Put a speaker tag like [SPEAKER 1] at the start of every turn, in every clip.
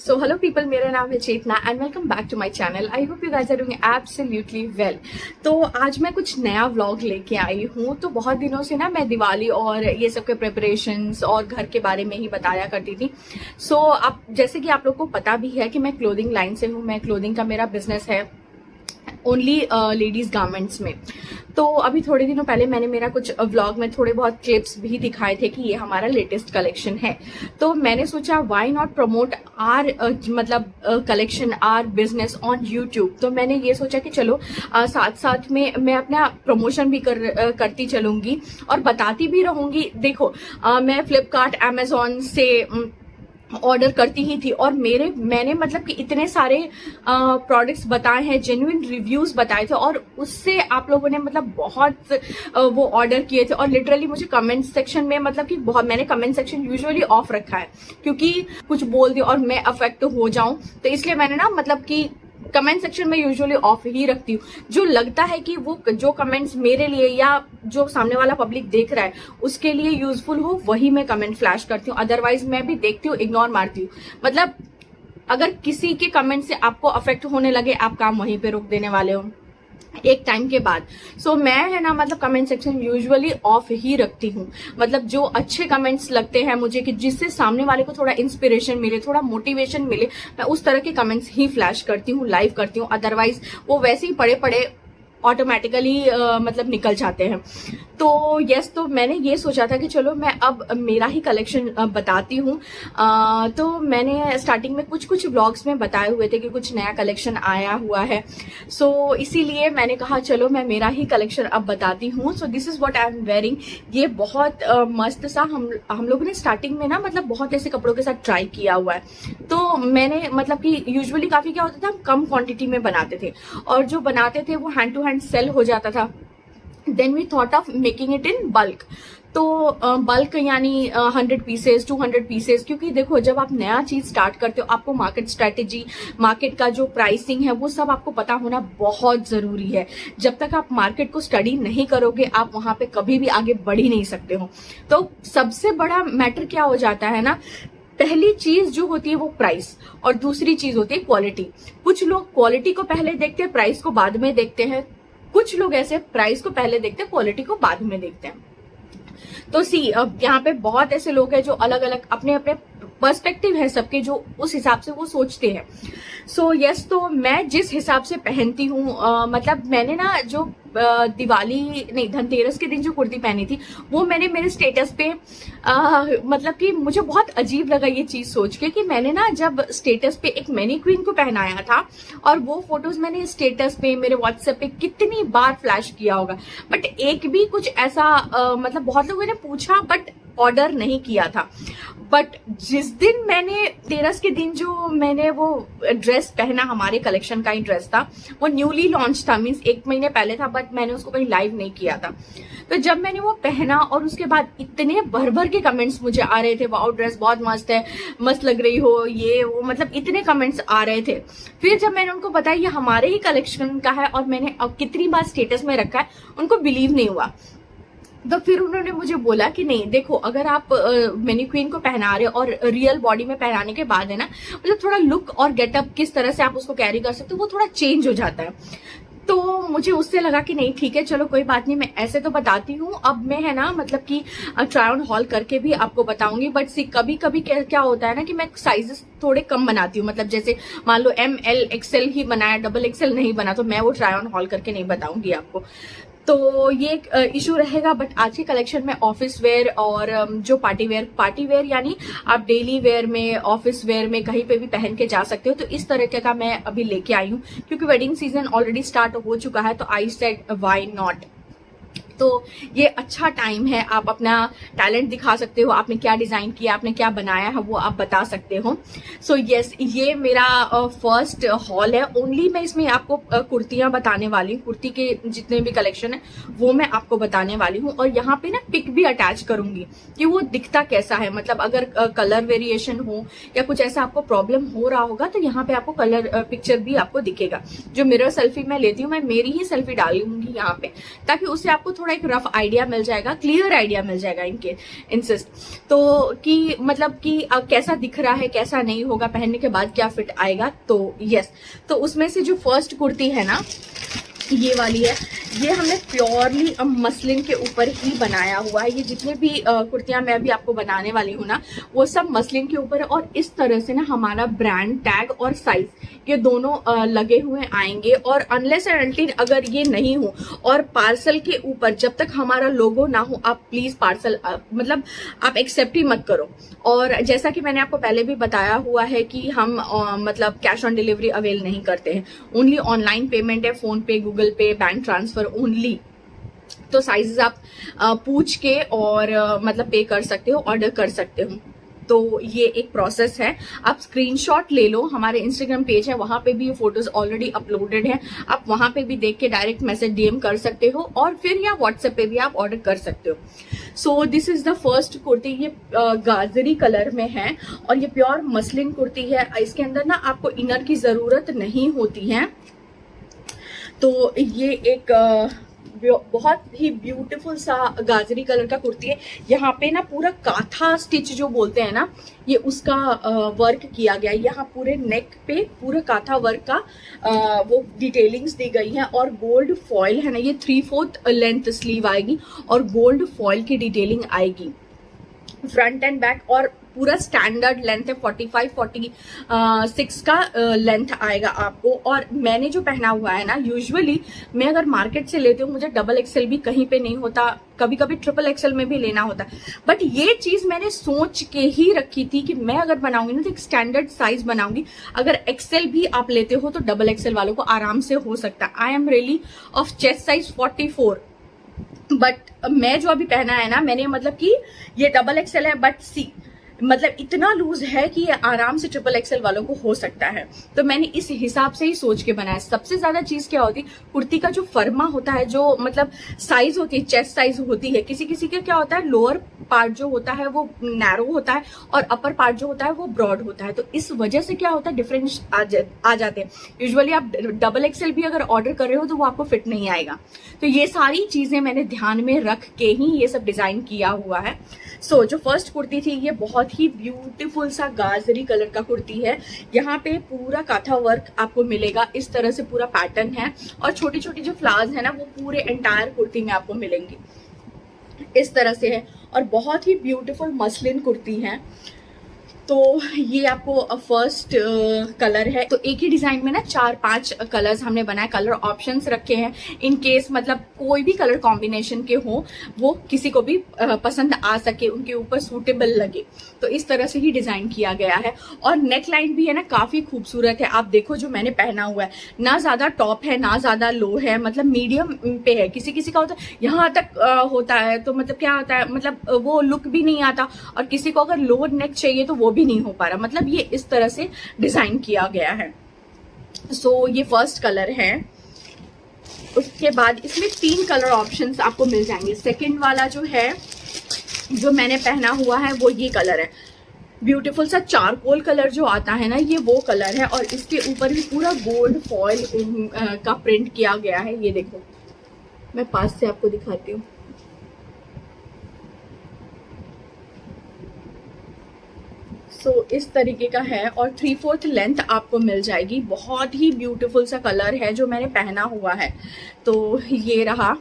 [SPEAKER 1] So hello people, मेरा नाम है Chetna and welcome back to my channel. I hope you guys are doing absolutely well. तो आज मैं कुछ नया व्लॉग लेके आई हूँ। तो बहुत दिनों से ना मैं दिवाली और ये सब के प्रिपरेशंस और घर के बारे में ही बताया करती थी। सो अब जैसे कि आप लोग को पता भी है कि मैं क्लोथिंग लाइन से हूँ। मैं क्लोथिंग का मेरा बिजनेस है ओनली लेडीज गारमेंट्स में। तो अभी थोड़े दिनों पहले मैंने मेरा कुछ व्लॉग में थोड़े बहुत क्लिप्स भी दिखाए थे कि ये हमारा लेटेस्ट कलेक्शन है। तो मैंने सोचा why not promote our collection our business on YouTube. तो मैंने ये सोचा कि चलो साथ साथ में मैं अपना प्रमोशन भी करती चलूंगी और बताती भी रहूंगी। देखो मैं फ्लिपकार्ट अमेजोन से ऑर्डर करती ही थी और मैंने मतलब कि इतने सारे प्रोडक्ट्स बताए हैं, जेन्युइन रिव्यूज बताए थे और उससे आप लोगों ने मतलब बहुत वो ऑर्डर किए थे। और लिटरली मुझे कमेंट सेक्शन में मतलब कि बहुत, मैंने कमेंट सेक्शन यूजुअली ऑफ रखा है क्योंकि कुछ बोल दे और मैं अफेक्ट हो जाऊं, तो इसलिए मैंने ना मतलब कि कमेंट सेक्शन में यूजुअली ऑफ ही रखती हूँ। जो लगता है कि वो जो कमेंट्स मेरे लिए या जो सामने वाला पब्लिक देख रहा है उसके लिए यूजफुल हो वही मैं कमेंट फ्लैश करती हूँ। अदरवाइज मैं भी देखती हूँ, इग्नोर मारती हूँ। मतलब अगर किसी के कमेंट से आपको अफेक्ट होने लगे, आप काम वहीं पे रोक देने वाले हो एक टाइम के बाद। सो मैं है ना मतलब कमेंट सेक्शन यूजुअली ऑफ ही रखती हूँ। मतलब जो अच्छे कमेंट्स लगते हैं मुझे कि जिससे सामने वाले को थोड़ा इंस्पिरेशन मिले, थोड़ा मोटिवेशन मिले, मैं उस तरह के कमेंट्स ही फ्लैश करती हूँ, लाइव करती हूँ। अदरवाइज वो वैसे ही पड़े पड़े ऑटोमेटिकली मतलब निकल जाते हैं। तो यस, तो मैंने ये सोचा था कि चलो मैं अब मेरा ही कलेक्शन बताती हूँ। तो मैंने स्टार्टिंग में कुछ व्लॉग्स में बताए हुए थे कि कुछ नया कलेक्शन आया हुआ है। सो इसीलिए मैंने कहा चलो मैं मेरा ही कलेक्शन अब बताती हूँ। So this is what I am wearing. ये बहुत मस्त सा हम लोगों ने स्टार्टिंग में ना मतलब बहुत ऐसे कपड़ों के साथ ट्राई किया हुआ है। तो मैंने मतलब कि यूजुअली काफी क्या होता था, हम कम क्वांटिटी में बनाते थे और जो बनाते थे वो हैंड टू हैंड सेल हो जाता था। Then we thought of making it in bulk. तो बल्क यानी 100 पीसेस 200 पीसेस, क्योंकि देखो जब आप नया चीज स्टार्ट करते हो आपको मार्केट स्ट्रेटेजी, मार्केट का जो प्राइसिंग है वो सब आपको पता होना बहुत जरूरी है। जब तक आप मार्केट को स्टडी नहीं करोगे आप वहां पे कभी भी आगे बढ़ ही नहीं सकते हो। तो सबसे बड़ा मैटर क्या हो जाता है ना, पहली चीज जो होती है वो प्राइस और दूसरी चीज होती है क्वालिटी। कुछ लोग क्वालिटी को पहले देखते हैं, प्राइस को बाद में देखते हैं। कुछ लोग ऐसे प्राइस को पहले देखते हैं, क्वालिटी को बाद में देखते हैं। तो अब यहाँ पे बहुत ऐसे लोग हैं जो अलग अलग अपने अपने पर्सपेक्टिव है सबके, जो उस हिसाब से वो सोचते हैं। सो यस, तो मैं जिस हिसाब से पहनती हूँ मतलब मैंने ना जो दिवाली नहीं धनतेरस के दिन जो कुर्ती पहनी थी वो मैंने मेरे स्टेटस पे मतलब कि मुझे बहुत अजीब लगा ये चीज सोच के कि मैंने ना जब स्टेटस पे एक मैनीक्वीन को पहनाया था और वो फोटोज मैंने स्टेटस पे मेरे व्हाट्सएप पे कितनी बार फ्लैश किया होगा, बट एक भी कुछ ऐसा मतलब बहुत लोगों ने पूछा बट ऑर्डर नहीं किया था। बट जिस दिन मैंने तेरस के दिन जो मैंने वो ड्रेस पहना, हमारे कलेक्शन का ही ड्रेस था, वो न्यूली लॉन्च था, मीन्स 1 महीने पहले था, बट मैंने उसको कहीं लाइव नहीं किया था। तो जब मैंने वो पहना और उसके बाद इतने भर भर के कमेंट्स मुझे आ रहे थे, वाओ ड्रेस बहुत मस्त है, मस्त लग रही हो, ये वो, मतलब इतने कमेंट्स आ रहे थे। फिर जब मैंने उनको बताया ये हमारे ही कलेक्शन का है और मैंने अब कितनी बार स्टेटस में रखा है, उनको बिलीव नहीं हुआ। तो फिर उन्होंने मुझे बोला कि नहीं देखो, अगर आप मैनीक्वीन को पहना रहे हो और रियल बॉडी में पहनाने के बाद है ना मतलब थोड़ा लुक और गेटअप किस तरह से आप उसको कैरी कर सकते हो वो थोड़ा चेंज हो जाता है। तो मुझे उससे लगा कि नहीं ठीक है, चलो कोई बात नहीं, मैं ऐसे तो बताती हूँ। अब मैं है ना मतलब कि ट्राई ऑन हॉल करके भी आपको बताऊंगी। बट सी कभी कभी क्या होता है ना कि मैं साइजेस थोड़े कम बनाती हूँ। मतलब जैसे मान लो ML XL ही बनाया, XXL नहीं बना, तो मैं वो ट्राई ऑन हॉल करके नहीं बताऊंगी आपको। तो ये एक इशू रहेगा। बट आज के कलेक्शन में ऑफिस वेयर और जो पार्टी वेयर यानी आप डेली वेयर में, ऑफिस वेयर में कहीं पे भी पहन के जा सकते हो। तो इस तरह का मैं अभी लेके आई हूँ क्योंकि वेडिंग सीजन ऑलरेडी स्टार्ट हो चुका है। तो आई सेड व्हाई नॉट। तो ये अच्छा टाइम है, आप अपना टैलेंट दिखा सकते हो, आपने क्या डिजाइन किया, आपने क्या बनाया है वो आप बता सकते हो। सो यस, ये मेरा फर्स्ट हॉल है। ओनली मैं इसमें आपको कुर्तियां बताने वाली हूँ, कुर्ती के जितने भी कलेक्शन है वो मैं आपको बताने वाली हूँ। और यहाँ पे ना पिक भी अटैच करूंगी कि वो दिखता कैसा है। मतलब अगर कलर वेरिएशन हो या कुछ ऐसा आपको प्रॉब्लम हो रहा होगा तो यहाँ पे आपको कलर पिक्चर भी आपको दिखेगा। जो मिरर सेल्फी मैं लेती हूँ, मैं मेरी ही सेल्फी डालूंगी यहाँ पे, ताकि उससे आपको थोड़ा एक रफ आइडिया मिल जाएगा, क्लियर आइडिया मिल जाएगा इनके इंसिस्ट तो कि मतलब कि कैसा दिख रहा है, कैसा नहीं होगा, पहनने के बाद क्या फिट आएगा। तो यस, तो उसमें से जो फर्स्ट कुर्ती है ना ये वाली है, ये हमने प्योरली मसलिन के ऊपर ही बनाया हुआ है। ये जितने भी कुर्तियां मैं अभी आपको बनाने वाली हूँ ना वो सब मसलिन के ऊपर है और इस तरह से ना हमारा ब्रांड टैग और साइज ये दोनों लगे हुए आएंगे। और अनलेस एंड अनटिल अगर ये नहीं हो और पार्सल के ऊपर जब तक हमारा लोगो ना हो आप प्लीज पार्सल मतलब आप एक्सेप्ट ही मत करो। और जैसा कि मैंने आपको पहले भी बताया हुआ है कि हम मतलब कैश ऑन डिलीवरी अवेल नहीं करते हैं, ओनली ऑनलाइन पेमेंट है, फोन पे, गूगल पे, बैंक ट्रांसफर ओनली। तो साइजेस आप पूछ के और मतलब पे कर सकते हो, ऑर्डर कर सकते हो। तो ये एक प्रोसेस है, आप स्क्रीनशॉट ले लो, हमारे इंस्टाग्राम पेज है वहां पे भी ये फोटोज ऑलरेडी अपलोडेड है, आप वहां पे भी देख के डायरेक्ट मैसेज डीएम कर सकते हो और फिर या व्हाट्सएप पे भी आप ऑर्डर कर सकते हो। So this is the first kurti, ये गाजरी कलर में है और ये प्योर मसलिन कुर्ती है। इसके अंदर ना आपको इनर की जरूरत नहीं होती है। तो ये एक बहुत ही ब्यूटीफुल सा गाजरी कलर का कुर्ती है। यहाँ पे ना पूरा काथा स्टिच जो बोलते हैं ना ये उसका वर्क किया गया है। यहाँ पूरे नेक पे पूरा काथा वर्क का वो डिटेलिंग्स दी गई है और गोल्ड फॉइल है ना, ये 3/4 लेंथ स्लीव आएगी और गोल्ड फॉइल की डिटेलिंग आएगी फ्रंट एंड बैक। और पूरा स्टैंडर्ड लेंथ है, 45-46 का लेंथ आएगा आपको। और मैंने जो पहना हुआ है ना, यूजुअली मैं अगर मार्केट से लेती हूँ मुझे डबल एक्सेल भी कहीं पे नहीं होता, कभी कभी ट्रिपल एक्सेल में भी लेना होता, बट ये चीज मैंने सोच के ही रखी थी कि मैं अगर बनाऊंगी ना तो एक स्टैंडर्ड साइज बनाऊंगी। अगर एक्सेल भी आप लेते हो तो डबल एक्सेल वालों को आराम से हो सकता है। I am really of chest size 44, but मैं जो अभी पहना है ना मैंने मतलब कि ये डबल एक्सेल है बट सी मतलब इतना लूज है कि ये आराम से ट्रिपल एक्सेल वालों को हो सकता है। तो मैंने इस हिसाब से ही सोच के बनाया। सबसे ज्यादा चीज क्या होती है, कुर्ती का जो फर्मा होता है, जो मतलब साइज होती है, चेस्ट साइज होती है, किसी किसी का क्या होता है लोअर पार्ट जो होता है वो नैरो होता है और अपर पार्ट जो होता है वो ब्रॉड होता है। तो इस वजह से क्या होता है डिफरेंस आ जाते हैं। यूजुअली आप डबल एक्सेल भी अगर ऑर्डर कर रहे हो तो वो आपको फिट नहीं आएगा। तो ये सारी चीजें मैंने ध्यान में रख के ही ये सब डिजाइन किया हुआ है। सो जो फर्स्ट कुर्ती थी ये बहुत ही ब्यूटीफुल सा गाजरी कलर का कुर्ती है। यहाँ पे पूरा काथा वर्क आपको मिलेगा, इस तरह से पूरा पैटर्न है और छोटी छोटी जो फ्लावर्स है ना वो पूरे एंटायर कुर्ती में आपको मिलेंगी, इस तरह से है। और बहुत ही ब्यूटीफुल मसलिन कुर्ती है। तो ये आपको फर्स्ट कलर है। तो एक ही डिजाइन में ना 4-5 कलर्स हमने बनाए, कलर ऑप्शंस रखे हैं इन केस मतलब कोई भी कलर कॉम्बिनेशन के हो वो किसी को भी पसंद आ सके, उनके ऊपर सूटेबल लगे। तो इस तरह से ही डिजाइन किया गया है। और नेक लाइन भी है ना काफी खूबसूरत है। आप देखो जो मैंने पहना हुआ है, ना ज्यादा टॉप है ना ज्यादा लो है, मतलब मीडियम पे है। किसी किसी का होता है यहाँ तक होता है तो मतलब क्या होता है, मतलब वो लुक भी नहीं आता। और किसी को अगर लोअर नेक चाहिए तो वो भी नहीं हो पा रहा। मतलब ये इस तरह से डिजाइन किया गया है। सो ये फर्स्ट कलर है। उसके बाद इसमें 3 कलर ऑप्शंस आपको मिल जाएंगे। सेकंड वाला जो है जो मैंने पहना हुआ है वो ये कलर है, ब्यूटीफुल सा चारकोल कलर जो आता है ना ये वो कलर है। और इसके ऊपर भी पूरा गोल्ड फॉइल का प्रिंट किया गया है। ये देखो मैं पास से आपको दिखाती हूँ। इस तरीके का है और 3/4 लेंथ आपको मिल जाएगी। बहुत ही ब्यूटीफुल सा कलर है जो मैंने पहना हुआ है। तो ये रहा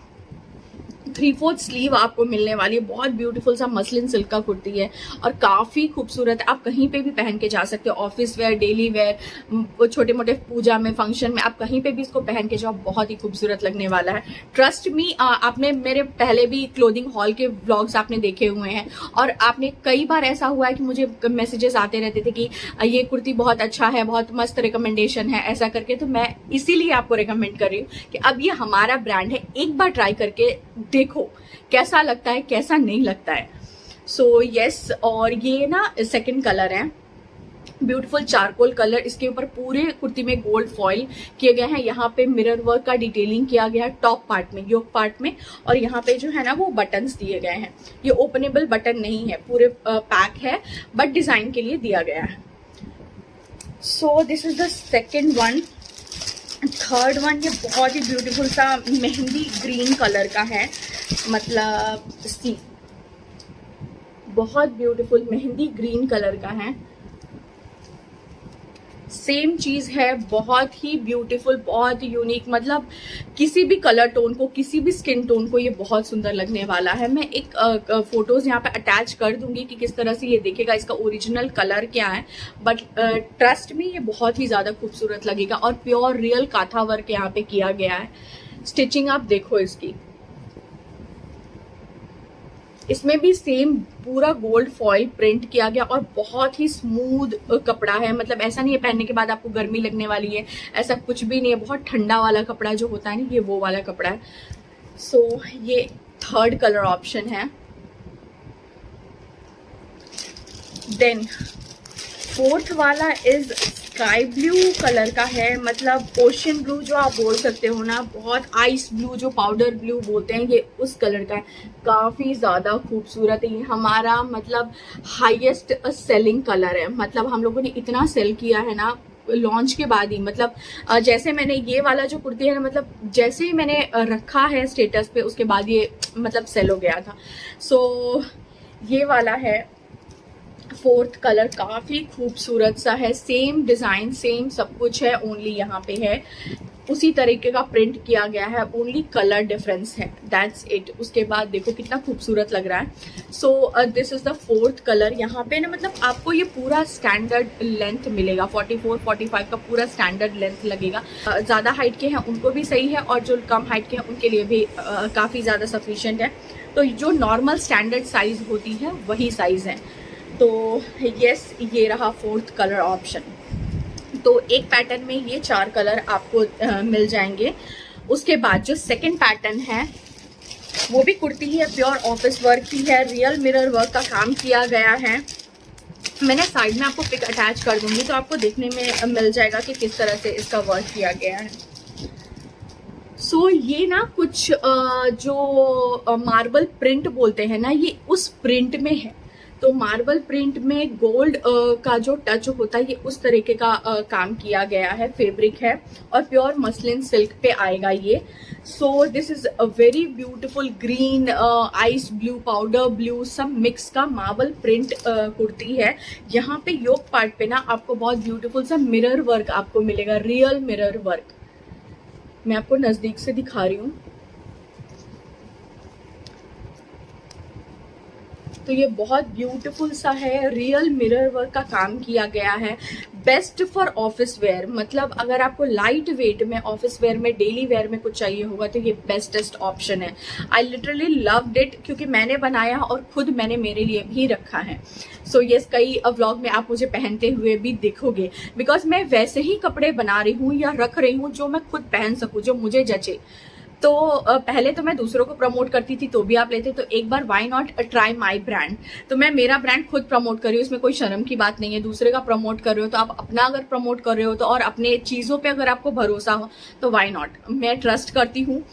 [SPEAKER 1] 3/4 स्लीव आपको मिलने वाली है। बहुत ब्यूटीफुल सा मसलिन सिल्क का कुर्ती है और काफी खूबसूरत। आप कहीं पे भी पहन के जा सकते हो, ऑफिस वेयर, डेली वेयर, छोटे मोटे पूजा में, फंक्शन में, आप कहीं पे भी इसको पहन के जाओ, बहुत ही खूबसूरत लगने वाला है। ट्रस्ट मी, आपने मेरे पहले भी क्लोथिंग हॉल के व्लॉग्स आपने देखे हुए हैं और आपने कई बार ऐसा हुआ है कि मुझे मैसेजेस आते रहते थे कि ये कुर्ती बहुत अच्छा है, बहुत मस्त रिकमेंडेशन है, ऐसा करके। तो मैं इसीलिए आपको रिकमेंड कर रही हूँ कि अब ये हमारा ब्रांड है, एक बार ट्राई करके देखो कैसा लगता है कैसा नहीं लगता है। सो यस, और ये ना सेकंड कलर है, ब्यूटीफुल चारकोल कलर। इसके ऊपर पूरे कुर्ती में गोल्ड फॉइल किए गए हैं। यहाँ पे मिरर वर्क का डिटेलिंग किया गया है टॉप पार्ट में, योक पार्ट में। और यहाँ पे जो है ना वो बटन्स दिए गए हैं। ये ओपनेबल बटन नहीं है, पूरे पैक है, बट डिजाइन के लिए दिया गया है। So this is the second one. Third one ये बहुत ही ब्यूटीफुल सा मेहंदी ग्रीन कलर का है। मतलब सी, बहुत ब्यूटीफुल मेहंदी ग्रीन कलर का है। सेम चीज है, बहुत ही ब्यूटीफुल, बहुत ही यूनिक, मतलब किसी भी कलर टोन को, किसी भी स्किन टोन को ये बहुत सुंदर लगने वाला है। मैं एक फोटोज यहाँ पे अटैच कर दूंगी कि किस तरह से ये देखेगा, इसका ओरिजिनल कलर क्या है, बट ट्रस्ट में ये बहुत ही ज्यादा खूबसूरत लगेगा। और प्योर रियल काथा वर्क यहाँ पे किया गया है। स्टिचिंग आप देखो इसकी, इसमें भी सेम पूरा गोल्ड फॉइल प्रिंट किया गया और बहुत ही स्मूथ कपड़ा है। मतलब ऐसा नहीं है पहनने के बाद आपको गर्मी लगने वाली है, ऐसा कुछ भी नहीं है। बहुत ठंडा वाला कपड़ा जो होता है ना, ये वो वाला कपड़ा है। सो ये थर्ड कलर ऑप्शन है। देन फोर्थ वाला इज स्काई ब्लू कलर का है, मतलब ओशन ब्लू जो आप बोल सकते हो ना, बहुत आइस ब्लू जो पाउडर ब्लू बोलते हैं, ये उस कलर का है। काफी ज्यादा खूबसूरत है ये, हमारा मतलब हाईएस्ट सेलिंग कलर है। मतलब हम लोगों ने इतना सेल किया है ना लॉन्च के बाद ही, मतलब जैसे मैंने ये वाला जो कुर्ती है ना, मतलब जैसे ही मैंने रखा है स्टेटस पे उसके बाद ये मतलब सेल हो गया था। सो ये वाला है फोर्थ कलर, काफी खूबसूरत सा है। सेम डिजाइन, सेम सब कुछ है, ओनली यहाँ पे है उसी तरीके का प्रिंट किया गया है, ओनली कलर डिफरेंस है, दैट्स इट। उसके बाद देखो कितना खूबसूरत लग रहा है। So this is the fourth colour. यहाँ पे ना मतलब आपको ये पूरा स्टैंडर्ड लेंथ मिलेगा, 44-45 का पूरा स्टैंडर्ड लेंथ लगेगा। ज्यादा हाइट के हैं उनको भी सही है, और जो कम हाइट के हैं उनके लिए भी काफी ज्यादा सफिशिएंट है। तो जो नॉर्मल स्टैंडर्ड साइज होती है वही साइज है। तो यस, ये रहा फोर्थ कलर ऑप्शन। तो एक पैटर्न में ये 4 कलर आपको मिल जाएंगे। उसके बाद जो सेकंड पैटर्न है वो भी कुर्ती ही है, प्योर ऑफिस वर्क की है, रियल मिरर वर्क का काम किया गया है। मैंने साइड में आपको पिक अटैच कर दूंगी तो आपको देखने में मिल जाएगा कि किस तरह से इसका वर्क किया गया है। सो ये ना कुछ जो मार्बल प्रिंट बोलते हैं ना, ये उस प्रिंट में है। तो मार्बल प्रिंट में गोल्ड का जो टच होता है, ये उस तरीके का काम किया गया है, फैब्रिक है और प्योर मसलिन सिल्क पे आएगा ये। So this is a very beautiful green, ice blue, powder blue, सब मिक्स का मार्बल प्रिंट कुर्ती है। यहाँ पे योक पार्ट पे ना आपको बहुत ब्यूटीफुल सा मिरर वर्क आपको मिलेगा, रियल मिरर वर्क। मैं आपको नजदीक से दिखा रही हूँ। तो ये बहुत ब्यूटीफुल सा है, रियल मिरर वर्क का काम किया गया है। बेस्ट फॉर ऑफिस वेयर, मतलब अगर आपको लाइट वेट में ऑफिस वेयर में, डेली वेयर में कुछ चाहिए होगा तो ये बेस्टेस्ट ऑप्शन है। आई लिटरली लव्ड इट, क्योंकि मैंने बनाया और खुद मैंने मेरे लिए भी रखा है। सो यस, कई व्लॉग में आप मुझे पहनते हुए भी देखोगे, बिकॉज मैं वैसे ही कपड़े बना रही हूँ या रख रही हूँ जो मैं खुद पहन सकूँ, जो मुझे जचे। तो पहले तो मैं दूसरों को प्रमोट करती थी तो भी आप लेते, तो एक बार why not try my brand. तो मैं मेरा ब्रांड खुद प्रमोट कर रही हूँ, इसमें कोई शर्म की बात नहीं है। दूसरे का प्रमोट कर रहे हो तो आप अपना अगर प्रमोट कर रहे हो तो, और अपने चीजों पे अगर आपको भरोसा हो तो व्हाई नॉट, मैं ट्रस्ट करती हूँ।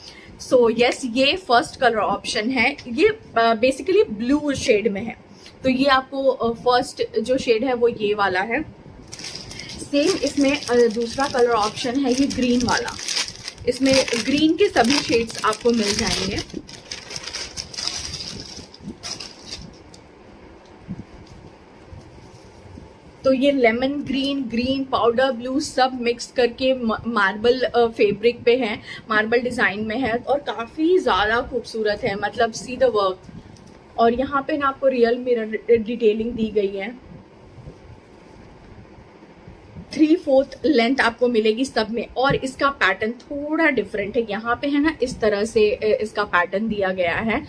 [SPEAKER 1] सो यस, ये फर्स्ट कलर ऑप्शन है। ये बेसिकली ब्लू शेड में है, तो ये आपको फर्स्ट जो शेड है वो ये वाला है। सेम इसमें दूसरा कलर ऑप्शन है ये ग्रीन वाला। इसमें ग्रीन के सभी शेड्स आपको मिल जाएंगे। तो ये lemon green, green, powder blue सब मिक्स करके मार्बल फैब्रिक पे है, मार्बल डिजाइन में है और काफी ज्यादा खूबसूरत है। मतलब सी द वर्क, और यहाँ पे ना आपको रियल मिरर डिटेलिंग दी गई है। 3/4 लेंथ आपको मिलेगी सब में, और इसका पैटर्न थोड़ा डिफरेंट है। यहाँ पे है ना इस तरह से इसका पैटर्न दिया गया है।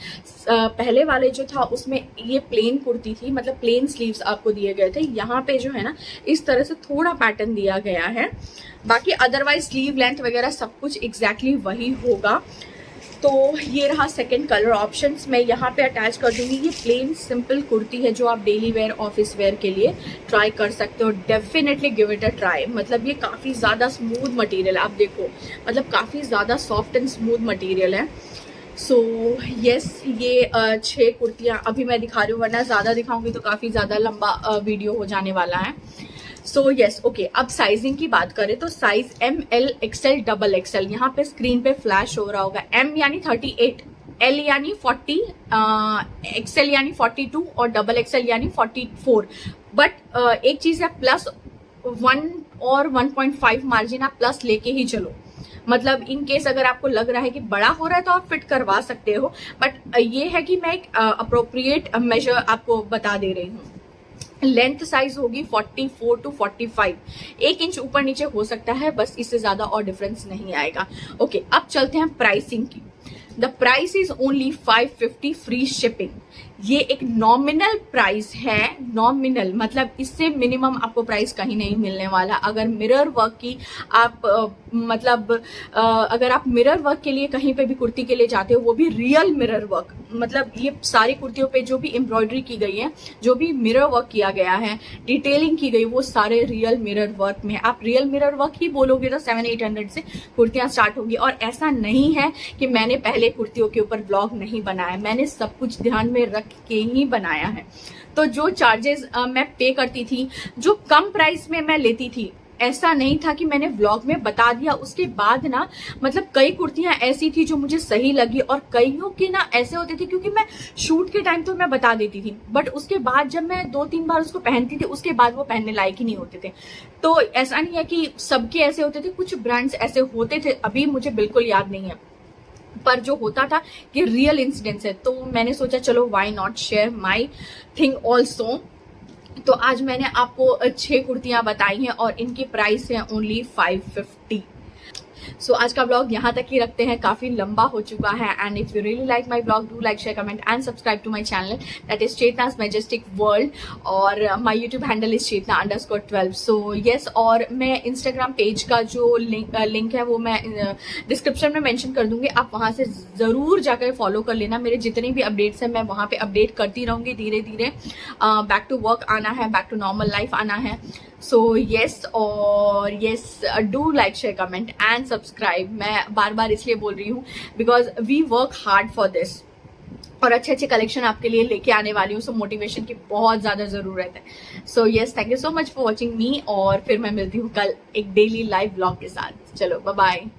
[SPEAKER 1] पहले वाले जो था उसमें ये प्लेन कुर्ती थी, मतलब प्लेन स्लीव्स आपको दिए गए थे। यहाँ पे जो है ना इस तरह से थोड़ा पैटर्न दिया गया है। बाकी अदरवाइज स्लीव लेंथ वगैरह सब कुछ एग्जैक्टली वही होगा। तो ये रहा सेकंड कलर ऑप्शंस, मैं यहाँ पे अटैच कर दूंगी। ये प्लेन सिंपल कुर्ती है जो आप डेली वेयर, ऑफिस वेयर के लिए ट्राई कर सकते हो। Definitely give it a try. मतलब ये काफ़ी ज़्यादा स्मूथ मटेरियल, आप देखो, मतलब काफ़ी ज़्यादा सॉफ्ट एंड स्मूथ मटेरियल है। सो यस, ये 6 कुर्तियाँ अभी मैं दिखा रही हूँ, वरना ज़्यादा दिखाऊंगी तो काफ़ी ज़्यादा लंबा वीडियो हो जाने वाला है। सो यस, ओके, अब साइजिंग की बात करें तो साइज ML, XL, XXL, यहाँ पे स्क्रीन पे फ्लैश हो रहा होगा। M यानी 38, एल यानी 40, एक्सएल यानी 42 और डबल एक्सएल यानी 44। बट एक चीज है, प्लस 1 और 1.5 मार्जिन आप प्लस लेके ही चलो। मतलब इन केस अगर आपको लग रहा है कि बड़ा हो रहा है तो आप फिट करवा सकते हो, बट ये है कि मैं एक अप्रोप्रिएट मेजर आपको बता दे रही हूँ। लेंथ साइज होगी 44 टू 45, 1 इंच ऊपर नीचे हो सकता है, बस इससे ज्यादा और डिफरेंस नहीं आएगा। ओके, अब चलते हैं प्राइसिंग की। The price is only 550 free shipping. ये एक नॉमिनल प्राइस है, नॉमिनल मतलब इससे मिनिमम आपको प्राइस कहीं नहीं मिलने वाला। अगर मिरर वर्क की आप अगर आप मिरर वर्क के लिए कहीं पे भी कुर्ती के लिए जाते हो, वो भी रियल मिरर वर्क, मतलब ये सारी कुर्तियों पे जो भी एम्ब्रॉयडरी की गई है, जो भी मिरर वर्क किया गया है, डिटेलिंग की गई, वो सारे रियल मिरर वर्क में। आप रियल मिरर वर्क ही बोलोगे तो 700-800 से कुर्तियां स्टार्ट होगी। और ऐसा नहीं है कि मैंने पहले कुर्तियों के ऊपर ब्लॉग नहीं बनाया, मैंने सब कुछ ध्यान में रख के ही बनाया है। तो जो चार्जेस मैं पे करती थी, जो कम प्राइस में मैं लेती थी, ऐसा नहीं था कि मैंने व्लॉग में बता दिया। उसके बाद ना मतलब कई कुर्तियां ऐसी थी जो मुझे सही लगी, और कईयों के ना ऐसे होते थे, क्योंकि मैं शूट के टाइम तो मैं बता देती थी, बट उसके बाद जब मैं 2-3 बार उसको पहनती थी, उसके बाद वो पहनने लायक ही नहीं होते थे। तो ऐसा नहीं है कि सबके ऐसे होते थे, कुछ ब्रांड्स ऐसे होते थे, अभी मुझे बिल्कुल याद नहीं है, पर जो होता था कि रियल इंसिडेंट्स है। तो मैंने सोचा चलो why not share my thing also. तो आज मैंने आपको 6 कुर्तियां बताई हैं और इनकी प्राइस है ओनली 550। सो आज का ब्लॉग यहाँ तक ही रखते हैं, काफी लंबा हो चुका है। And if you really like my blog, do like, share, comment and subscribe to my channel, that is चेतना's मैजेस्टिक वर्ल्ड, और माई यूट्यूब हैंडल इज चेतना_12। सो यस, और मैं इंस्टाग्राम पेज का जो लिंक है वो मैं डिस्क्रिप्शन में मेंशन कर दूंगी, आप वहां से जरूर जाकर फॉलो कर लेना। मेरे जितने भी अपडेट्स हैं मैं वहां पे अपडेट करती रहूंगी धीरे धीरे। बैक टू वर्क आना है, बैक टू नॉर्मल लाइफ आना है। सो यस, और yes, do like, share, comment and subscribe. मैं बार बार इसलिए बोल रही हूँ because we work hard for this, और अच्छे अच्छे कलेक्शन आपके लिए लेके आने वाली हूँ। सो मोटिवेशन की बहुत ज्यादा जरूरत है। So yes, thank you so much for watching मी, और फिर मैं मिलती हूँ कल एक डेली लाइव ब्लॉग के साथ। चलो बाय बाय।